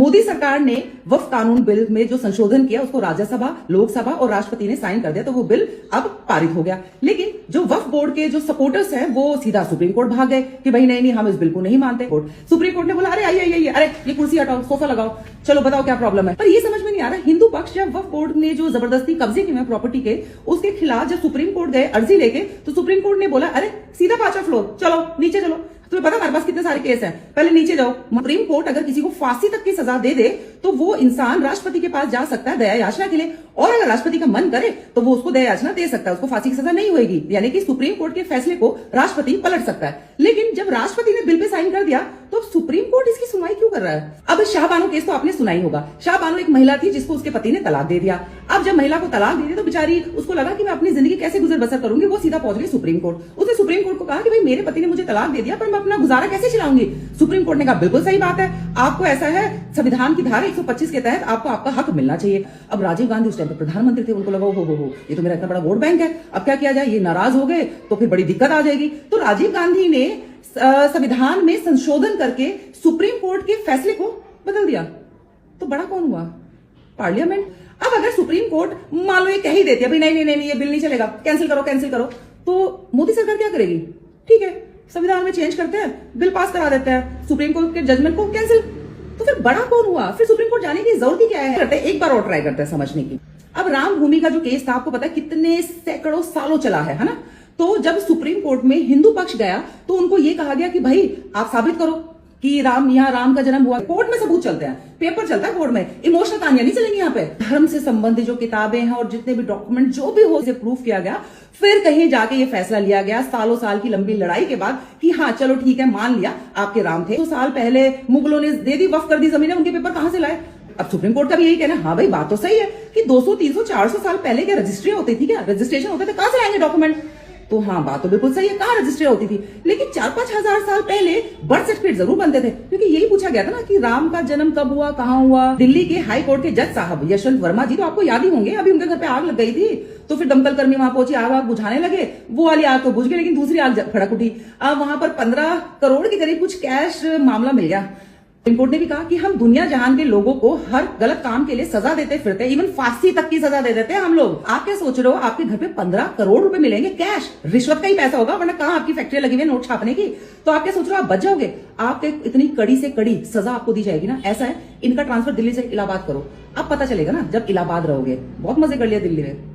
मोदी सरकार ने वक्फ कानून बिल में जो संशोधन किया उसको राज्यसभा, लोकसभा और राष्ट्रपति ने साइन कर दिया, तो वो बिल अब पारित हो गया। लेकिन जो वक्फ बोर्ड के जो सपोर्टर्स हैं वो सीधा सुप्रीम कोर्ट भाग गए कि भाई नहीं हम इस बिल को नहीं मानते। सुप्रीम कोर्ट ने बोला अरे आइए, अरे ये कुर्सी हटाओ, सोफा लगाओ, चलो बताओ क्या प्रॉब्लम है। पर ये समझ में नहीं आ रहा, हिंदू पक्ष जब वक्फ बोर्ड ने जो जबरदस्ती कब्जे किए प्रॉपर्टी के, उसके खिलाफ जब सुप्रीम कोर्ट गए अर्जी लेके, तो सुप्रीम कोर्ट ने बोला अरे सीधा 5वां फ्लोर, चलो नीचे चलो। तुम्हें पता हमारे पास कितने सारे केस हैं, पहले नीचे जाओ। सुप्रीम कोर्ट अगर किसी को फांसी तक की सजा दे दे तो वो इंसान राष्ट्रपति के पास जा सकता है दया याचना के लिए, और अगर राष्ट्रपति का मन करे तो वो उसको दया याचना दे सकता है, उसको फांसी की सजा नहीं होगी। यानी कि सुप्रीम कोर्ट के फैसले को राष्ट्रपति पलट सकता है। लेकिन जब राष्ट्रपति ने बिल पे साइन कर दिया तो सुप्रीम कोर्ट इसकी सुनवाई क्यों कर रहा है? अब शाहबानो केस तो आपने सुना ही होगा। शाहबानो एक महिला थी जिसको उसके पति ने तलाक दे दिया। अब जब महिला को तलाक दे दिया तो बेचारी उसको लगा कि मैं अपनी जिंदगी कैसे गुजर बसर करूंगी, वो सीधा पहुंच गई सुप्रीम कोर्ट। उसने सुप्रीम कोर्ट को कहा कि भाई मेरे पति ने मुझे तलाक दे दिया पर मैं अपना गुजारा कैसे चलाऊंगी। सुप्रीम कोर्ट ने कहा बिल्कुल सही बात है, आपको ऐसा है संविधान की धारा 125 के तहत आपको आपका हक मिलना चाहिए। अब राजीव गांधी उस टाइम पर प्रधानमंत्री थे, उनको लगा हो ये तो मेरा इतना बड़ा वोट बैंक है, अब क्या किया जाए, ये नाराज हो गए तो फिर बड़ी दिक्कत आ जाएगी। तो राजीव गांधी ने संविधान में संशोधन करके सुप्रीम कोर्ट के फैसले को बदल दिया। तो बड़ा कौन हुआ? पार्लियामेंट। अब अगर सुप्रीम कोर्ट मान लो ये कह ही देती है भाई नहीं ये बिल नहीं चलेगा, कैंसिल करो, तो मोदी सरकार क्या करेगी? ठीक है, संविधान में चेंज करते हैं, बिल पास करा देते हैं, सुप्रीम कोर्ट के जजमेंट को कैंसिल। तो फिर बड़ा कौन हुआ? फिर सुप्रीम कोर्ट जाने की जरूरत ही क्या है? करते एक बार और ट्राई करते हैं समझने की। अब राम भूमि का जो केस था आपको पता है कितने सैकड़ों सालों चला है ना? तो जब सुप्रीम कोर्ट में हिंदू पक्ष गया तो उनको यह कहा गया कि भाई आप साबित करो कि यहाँ राम का जन्म हुआ। कोर्ट में सबूत चलते हैं, पेपर चलता है कोर्ट में, इमोशनल कहानियां नहीं चलेंगी यहाँ पे। धर्म से संबंधित जो किताबें हैं और जितने भी डॉक्यूमेंट जो भी हो उसे प्रूफ किया गया, फिर कहीं जाके ये फैसला लिया गया सालों साल की लंबी लड़ाई के बाद कि हाँ चलो ठीक है मान लिया आपके राम थे। 2 साल पहले मुगलों ने दे दी, वक्फ कर दी जमीनें, उनके पेपर कहां से लाए? अब सुप्रीम कोर्ट का भी यही कहना, हाँ भाई बात तो सही है कि 200, 300, 400 साल पहले क्या रजिस्ट्री होती थी, क्या रजिस्ट्रेशन होते थे, कहां से लाएंगे डॉक्यूमेंट? तो हाँ बात तो बिल्कुल सही है, कहां रजिस्ट्री होती थी। लेकिन 4-5 हजार साल पहले बर्थ सर्टिफिकेट जरूर बनते थे, क्योंकि यही पूछा गया था ना कि राम का जन्म कब हुआ, कहां हुआ। दिल्ली के हाई कोर्ट के जज साहब यशवंत वर्मा जी, तो आपको याद ही होंगे, अभी उनके घर पे आग लग गई थी तो फिर दमकल कर्मी वहां पहुंची, आग बुझाने लगे। वो वाली आग तो बुझ गई लेकिन दूसरी आग भड़क उठी। अब वहां पर 15 करोड़ के करीब कुछ कैश मामला मिल गया। सुप्रीम कोर्ट ने भी कहा कि हम दुनिया जहान के लोगों को हर गलत काम के लिए सजा देते फिरते, इवन फांसी तक की सजा दे देते हैं हम लोग। आप क्या सोच रहे हो आपके घर पे 15 करोड़ रुपए मिलेंगे कैश? रिश्वत का ही पैसा होगा, वरना कहां आपकी फैक्ट्री लगी हुई है नोट छापने की। तो आप क्या सोच रहे हो आप बच जाओगे? आपके इतनी कड़ी से कड़ी सजा आपको दी जाएगी ना। ऐसा है, इनका ट्रांसफर दिल्ली से इलाहाबाद करो, अब पता चलेगा ना जब इलाहाबाद रहोगे। बहुत मजे कर लिया दिल्ली में।